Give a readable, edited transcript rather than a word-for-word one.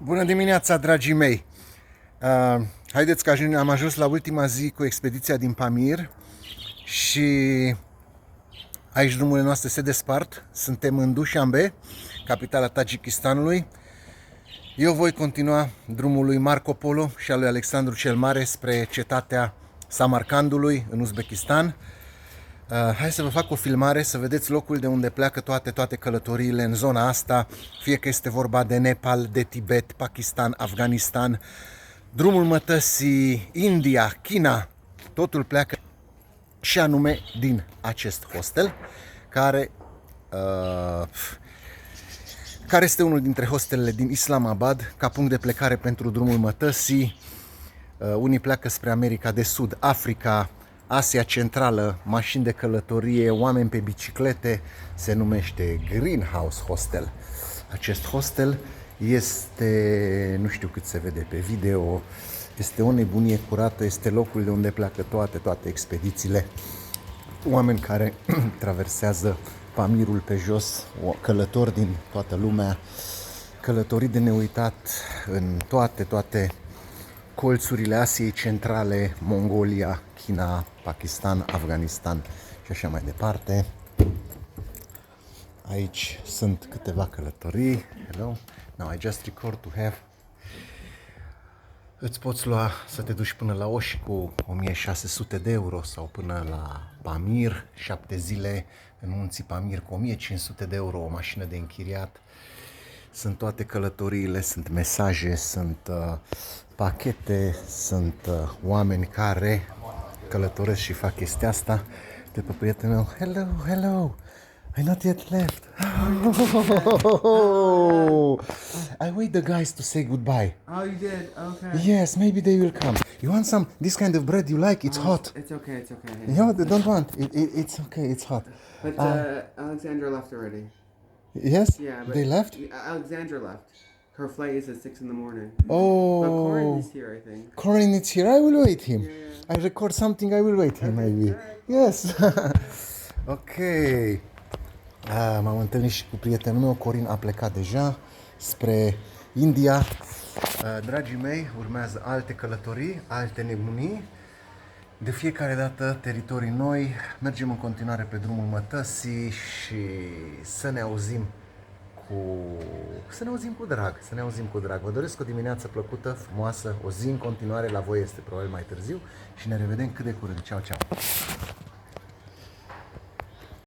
Bună dimineața, dragii mei! Haideți că am ajuns la ultima zi cu expediția din Pamir și aici drumurile noastre se despart. Suntem în Dushanbe, capitala Tajikistanului. Eu voi continua drumul lui Marco Polo și al lui Alexandru cel Mare spre cetatea Samarkandului în Uzbekistan. Hai să vă fac o filmare, să vedeți locul de unde pleacă toate călătoriile în zona asta, fie că este vorba de Nepal, de Tibet, Pakistan, Afganistan, drumul mătăsii, India, China, totul pleacă și anume din acest hostel, care este unul dintre hostelele din Islamabad, ca punct de plecare pentru drumul mătăsii. Unii pleacă spre America de Sud, Africa, Asia Centrală, mașini de călătorie, oameni pe biciclete. Se numește Greenhouse Hostel. Acest hostel este, nu știu cât se vede pe video, este o nebunie curată, este locul de unde pleacă toate expedițiile. Oameni care traversează Pamirul pe jos, călători din toată lumea, călătorii de neuitat în toate colțurile Asiei Centrale, Mongolia, China, Pakistan, Afganistan și așa mai departe. Aici sunt câteva călătorii. Hello. Now I just record to have. Îți poți lua să te duci până la Oși cu 1600 de euro sau până la Pamir, 7 zile în munții Pamir cu 1500 de euro, o mașină de închiriat. Sunt toate călătoriile, sunt mesaje, sunt pachete, sunt oameni care călătoresc și fac chestia asta. De pe prietenul meu, hello, I not yet left. I wait the guys to say goodbye. Oh, you did? Okay. Yes, maybe they will come. You want some, this kind of bread you like? It's hot. It's okay. No, they don't want. It's okay, it's hot. But Alexandra left already. Yes? Yeah, but They left? Alexandra left. Her flight is at 6 in the morning. Oh. But Corin is here, I think. Corin is here. I will wait him. Yeah. I record something. I will wait him, maybe. Yes. Ok. M-am întâlnit și cu prietenul meu. Corin a plecat deja spre India. Dragii mei, urmează alte călătorii, alte nebunii. De fiecare dată teritorii noi. Mergem în continuare pe drumul mătăsii și să ne auzim cu drag. Vă doresc o dimineață plăcută, frumoasă, o zi în continuare, la voi este probabil mai târziu și ne revedem cât de curând. Ceau, ceau!